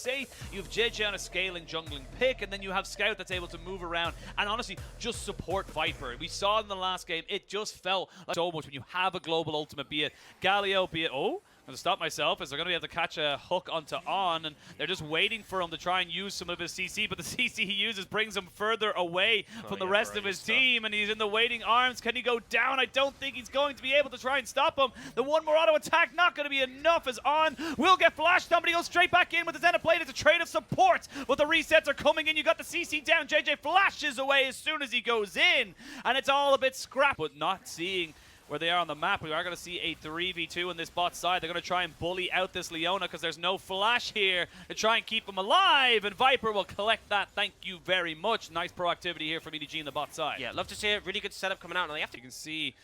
say you have JJ on a scaling jungling pick, and then you have Scout that's able to move around and honestly just support Viper. We saw in the last game, it just felt like so much when you have a global ultimate, be it Galio, be it, oh, I'm going to stop myself as they're going to be able to catch a hook onto On, and they're just waiting for him to try and use some of his CC, but the CC he uses brings him further away from the rest of his team, and he's in the waiting arms. Can he go down? I don't think he's going to be able to try and stop him. The one more auto attack not going to be enough as On will get flashed on, but he goes straight back in with his Zenith Blade. It's a trade of support, but the resets are coming in. You got the CC down. JJ flashes away as soon as he goes in, and it's all a bit scrap, but not seeing where they are on the map. We are going to see a 3v2 on this bot side. They're going to try and bully out this Leona because there's no flash here to try and keep him alive, and Viper will collect that. Thank you very much. Nice proactivity here from EDG in the bot side. Yeah, love to see it. Really good setup coming out. And you can see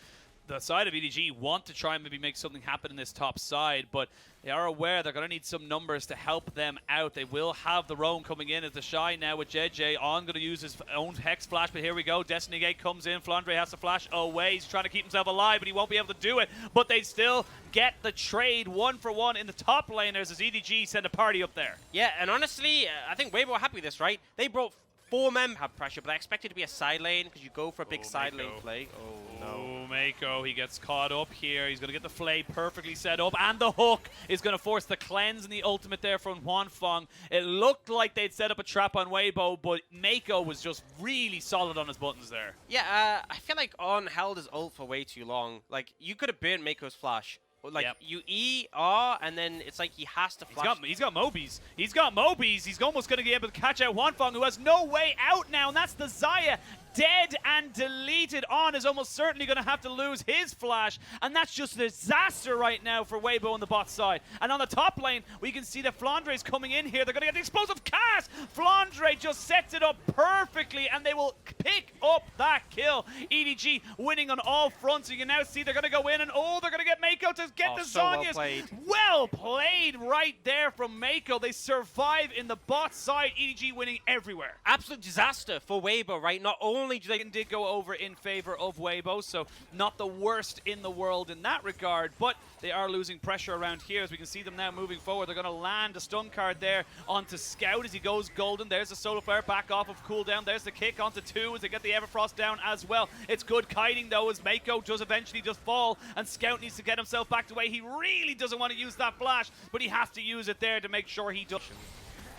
the side of EDG want to try and maybe make something happen in this top side, but they are aware they're going to need some numbers to help them out. They will have the roam coming in as the Shy now with JJ. On going to use his own Hex Flash, but here we go. Destiny Gate comes in. Flandre has to flash away. He's trying to keep himself alive, but he won't be able to do it. But they still get the trade 1-for-1 in the top laners as EDG send a party up there. Yeah, and honestly, I think Weibo are happy with this, right? They brought 4 men have pressure, but I expect it to be a side lane because you go for a big side lane play. Oh, no. Mako, he gets caught up here. He's going to get the flay perfectly set up, and the hook is going to force the cleanse and the ultimate there from Huanfeng. It looked like they'd set up a trap on Weibo, but Mako was just really solid on his buttons there. Yeah, I feel like On held his ult for way too long. Like, you could have burned Mako's flash. Like, you E, R, and then it's like he has to flash. He's got Mobies. He's got Mobies. He's almost going to be able to catch out Huanfeng, who has no way out now, and that's the Xayah. Dead and deleted. On is almost certainly going to have to lose his flash, and that's just a disaster right now for Weibo on the bot side. And on the top lane, we can see that Flandre is coming in here. They're going to get the explosive cast. Flandre just sets it up perfectly, and they will pick up that kill. EDG winning on all fronts. You can now see they're going to go in, and they're going to get Mako to get the Zhonya's. Well played right there from Mako. They survive in the bot side. EDG winning everywhere. Absolute disaster for Weibo, right? Not only they did go over in favor of Weibo, so not the worst in the world in that regard, but they are losing pressure around here as we can see them now moving forward. They're going to land a stun card there onto Scout as he goes golden. There's the solar flare back off of cooldown. There's the kick onto 2 as they get the Everfrost down as well. It's good kiting though as Mako does eventually just fall, and Scout needs to get himself backed away. He really doesn't want to use that flash, but he has to use it there to make sure he does.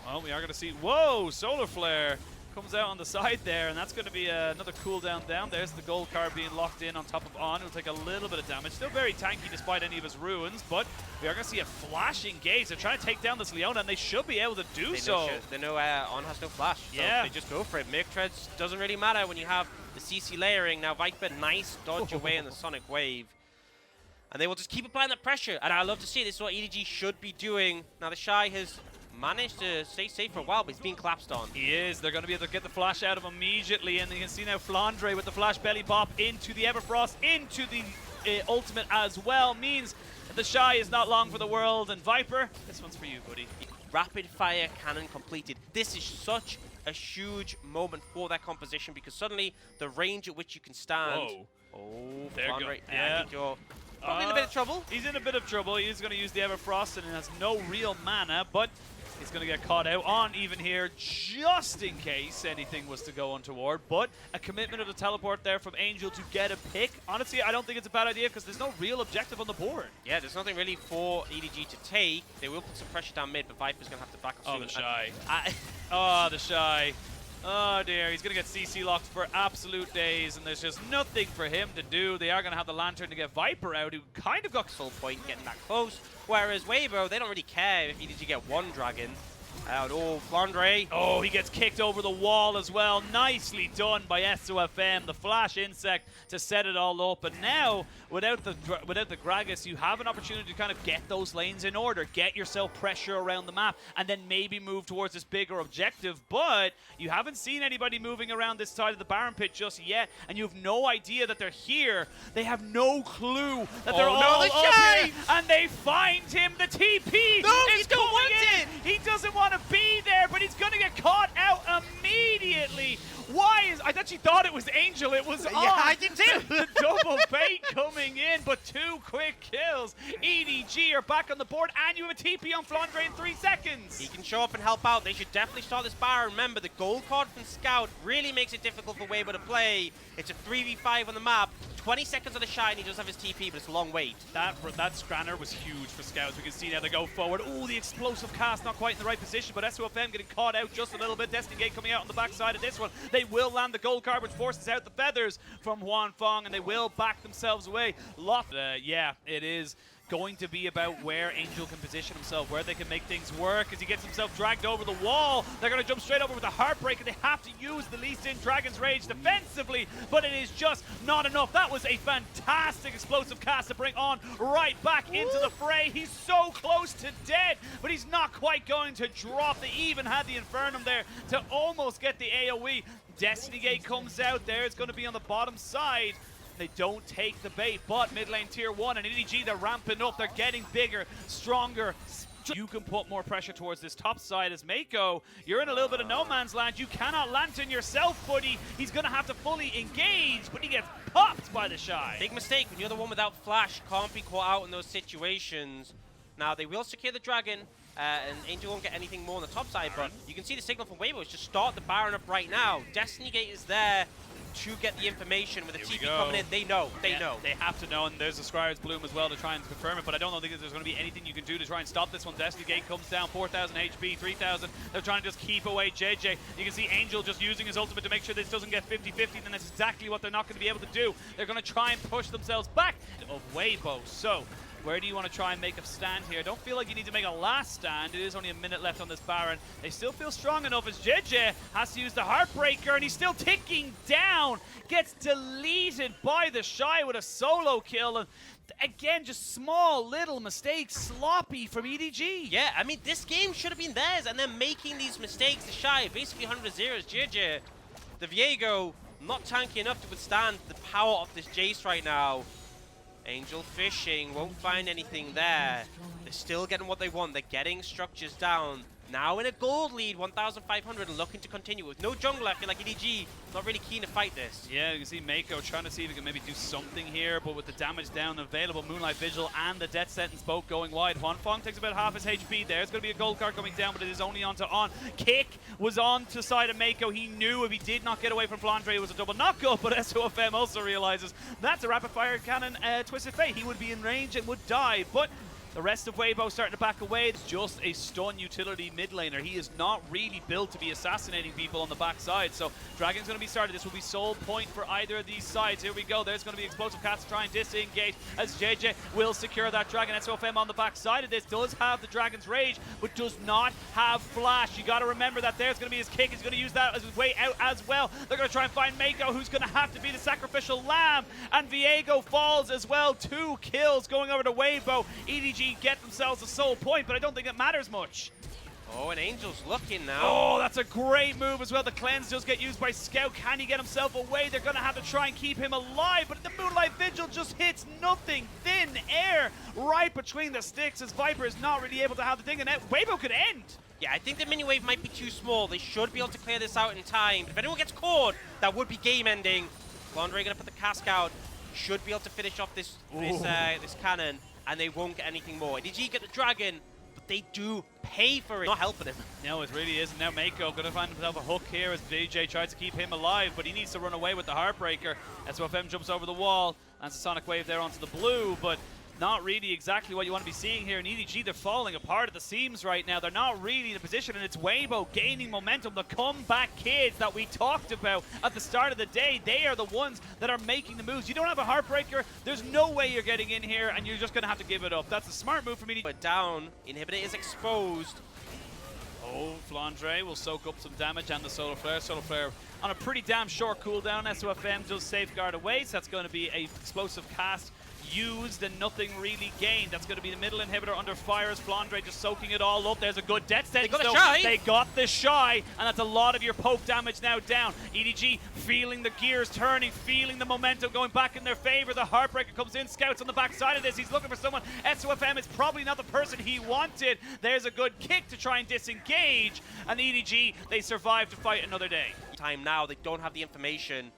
Well, we are going to see, whoa, solar flare comes out on the side there, and that's going to be another cooldown down. There's the gold card being locked in on top of On. He'll take a little bit of damage. Still very tanky despite any of his ruins, but we are going to see a flashing gaze. They're trying to take down this Leona, and they should be able to do so. They know On has no flash, so they just go for it. Mirk Treads doesn't really matter when you have the CC layering. Now Viper, nice dodge away in the Sonic Wave. And they will just keep applying that pressure, and I love to see it. This is what EDG should be doing. Now the Shy has managed to stay safe for a while, but he's being collapsed on. He is. They're going to be able to get the flash out of him immediately, and you can see now Flandre with the flash belly bop into the Everfrost, into the ultimate as well, means that the Shy is not long for the world. And Viper, this one's for you, buddy. Rapid fire cannon completed. This is such a huge moment for that composition because suddenly the range at which you can stand. Whoa. Oh, there you go. Yeah. I think you're probably in a bit of trouble. He's in a bit of trouble. He's going to use the Everfrost and has no real mana, but he's going to get caught out on even here just in case anything was to go untoward. But a commitment of the teleport there from Angel to get a pick. Honestly, I don't think it's a bad idea because there's no real objective on the board. Yeah, there's nothing really for EDG to take. They will put some pressure down mid, but Viper's going to have to back up soon. The Shy. Oh, the Shy. Oh dear, he's going to get CC locked for absolute days, and there's just nothing for him to do. They are going to have the Lantern to get Viper out, who kind of got full point getting that close. Whereas Weibo, they don't really care if EDG get one dragon. Flandre. Oh, he gets kicked over the wall as well. Nicely done by SOFM, the flash insect to set it all up. And now, without the Gragas, you have an opportunity to kind of get those lanes in order, get yourself pressure around the map, and then maybe move towards this bigger objective. But you haven't seen anybody moving around this side of the Baron Pit just yet, and you have no idea that they're here. They have no clue that they're all up here, and they find him. The TP no, is he don't want in. it. He doesn't want to be there, but he's going to get caught out immediately. immediately. Why is... I actually thought it was Angel. It was on. Yeah, I did too. The double bait coming in, but 2 quick kills. EDG are back on the board, and you have a TP on Flandre in 3 seconds. He can show up and help out. They should definitely start this bar. Remember, the gold card from Scout really makes it difficult for WBG to play. It's a 3v5 on the map. 20 seconds on the shine, he does have his TP, but it's a long wait. That Scranner was huge for Scouts. We can see now they go forward. Oh, the explosive cast not quite in the right position, but SOFM getting caught out just a little bit. Destiny Gate coming out on the backside of this one. They will land the gold card, which forces out the feathers from Huan Fong, and they will back themselves away. Yeah, it is going to be about where Angel can position himself, where they can make things work. As he gets himself dragged over the wall, they're going to jump straight over with a Heartbreak, and they have to use the Lee Sin Dragon's Rage defensively, but it is just not enough. That was a fantastic explosive cast to bring on right back into the fray. He's so close to dead, but he's not quite going to drop. They even had the Infernum there to almost get the AoE. Destiny Gate comes out there. It's going to be on the bottom side. They don't take the bait, but mid lane tier 1 and EDG, they're ramping up. They're getting bigger, stronger. You can put more pressure towards this top side as Mako. You're in a little bit of no man's land. You cannot lantern yourself, buddy. He's going to have to fully engage, but he gets popped by the Shy. Big mistake when you're the one without flash. Can't be caught out in those situations. Now, they will secure the dragon, and Angel won't get anything more on the top side, but you can see the signal from WBG. Just start the Baron up right now. Destiny Gate is there to get the information. With the TP coming in, they know. They know. They have to know, and there's a Scryer's Bloom as well to try and confirm it, but I don't think there's going to be anything you can do to try and stop this one. Destiny Gate comes down, 4,000 HP, 3,000. They're trying to just keep away JJ. You can see Angel just using his ultimate to make sure this doesn't get 50-50, and that's exactly what they're not going to be able to do. They're going to try and push themselves back of WBG. So, where do you want to try and make a stand here? Don't feel like you need to make a last stand. It is only a minute left on this Baron. They still feel strong enough as JJ has to use the Heartbreaker, and he's still ticking down. Gets deleted by the Shy with a solo kill. And again, just small little mistakes, sloppy from EDG. Yeah, I mean, this game should have been theirs, and they're making these mistakes. The Shy basically 100-0 is JJ. The Viego not tanky enough to withstand the power of this Jace right now. Angel fishing, won't find anything there. They're still getting what they want. They're getting structures down. Now in a gold lead, 1,500, and looking to continue. With no jungler, I feel like EDG not really keen to fight this. Yeah, you can see Mako trying to see if he can maybe do something here, but with the damage down available, Moonlight Vigil and the Death Sentence both going wide. Huan Fong takes about half his HP. There's going to be a gold card coming down, but it is only on to on. Kick was on to side of Mako. He knew if he did not get away from Flandre, it was a double knockup, but SOFM also realizes that's a rapid fire cannon Twisted Fate. He would be in range and would die, but the rest of WBG starting to back away. It's just a stun utility mid laner. He is not really built to be assassinating people on the backside. So Dragon's going to be started. This will be sole point for either of these sides. Here we go. There's going to be explosive cats to try and disengage as JJ will secure that Dragon. SOFM on the backside of this does have the Dragon's Rage, but does not have Flash. You got to remember that there's going to be his kick. He's going to use that as his way out as well. They're going to try and find Mako, who's going to have to be the sacrificial lamb. And Viego falls as well. 2 kills going over to WBG. EDG get themselves a sole point, but I don't think it matters much. Oh, and Angel's looking now. Oh, that's a great move as well. The cleanse does get used by Scout. Can he get himself away? They're going to have to try and keep him alive, but the Moonlight Vigil just hits nothing. Thin air right between the sticks as Viper is not really able to have the thing, and WBG could end. Yeah, I think the mini wave might be too small. They should be able to clear this out in time. If anyone gets caught, that would be game ending. Flandre going to put the cask out. Should be able to finish off this cannon, and they won't get anything more. EDG get the Dragon, but they do pay for it. Not helping him. No, it really isn't. Now Mako going to find himself a hook here as VJ tries to keep him alive, but he needs to run away with the Heartbreaker. SOFM jumps over the wall, lands a Sonic Wave there onto the blue, but not really exactly what you want to be seeing here. In EDG, they're falling apart at the seams right now. They're not really in a position, and it's WBG gaining momentum. The comeback kids that we talked about at the start of the day, they are the ones that are making the moves. You don't have a Heartbreaker, there's no way you're getting in here, and you're just going to have to give it up. That's a smart move from EDG. But down, inhibitor is exposed. Oh, Flandre will soak up some damage and the Solar Flare. Solar Flare on a pretty damn short cooldown. SOFM does safeguard away, so that's going to be a explosive cast used and nothing really gained. That's going to be the middle inhibitor under fire as Flandre just soaking it all up. There's a good death sentence. They got the Shy. They got the Shy, and that's a lot of your poke damage now down. EDG feeling the gears turning, feeling the momentum going back in their favor. The Heartbreaker comes in. Scouts on the backside of this. He's looking for someone. SOFM is probably not the person he wanted. There's a good kick to try and disengage, and EDG, they survive to fight another day. time now. They don't have the information.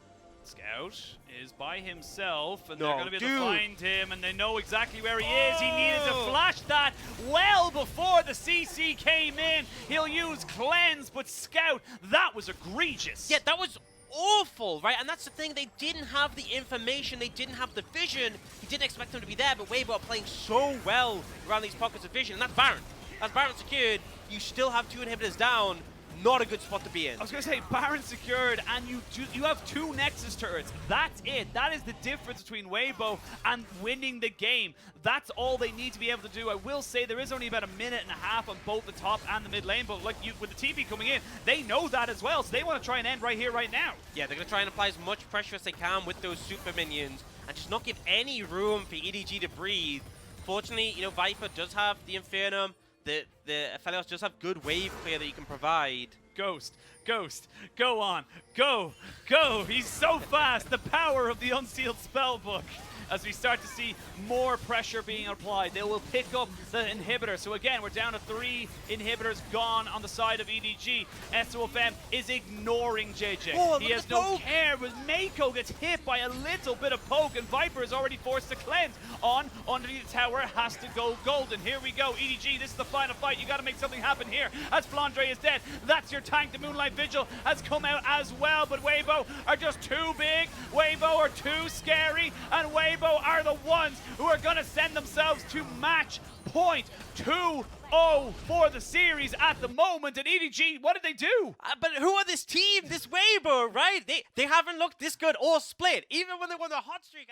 Scout is by himself, and No, they're going to be able dude. to find him, and they know exactly where he is. He needed to flash that well before the CC came in. He'll use Cleanse, but Scout, that was egregious. Yeah, that was awful, right? And that's the thing, they didn't have the information, they didn't have the vision. He didn't expect them to be there, but WBG are playing so well around these pockets of vision, and that's Baron. That's Baron secured. You still have 2 inhibitors down. Not a good spot to be in. I was going to say, Baron secured, and you have 2 Nexus turrets. That's it. That is the difference between WBG and winning the game. That's all they need to be able to do. I will say there is only about a minute and a half on both the top and the mid lane, but like with the TP coming in, they know that as well, so they want to try and end right here, right now. Yeah, they're going to try and apply as much pressure as they can with those super minions and just not give any room for EDG to breathe. Fortunately, you know, Viper does have the Infernum. The Aphelios does have good wave clear that you can provide. Ghost, go on, go. He's so fast. The power of the unsealed spellbook. As we start to see more pressure being applied, they will pick up the inhibitor. So again, we're down to 3 inhibitors gone on the side of EDG. SOFM is ignoring JJ. Oh, he has no care, but Mako gets hit by a little bit of poke, and Viper is already forced to cleanse on underneath the tower. Has to go golden. Here we go, EDG, this is the final fight. You got to make something happen here as Flandre is dead. That's your tank. The Moonlight Vigil has come out as well, but WBG are just too big. WBG are too scary, and WBG are the ones who are going to send themselves to match point 2-0 for the series at the moment. And EDG, what did they do? But who are this team? This WBG, right? They haven't looked this good or split, even when they won the hot streak.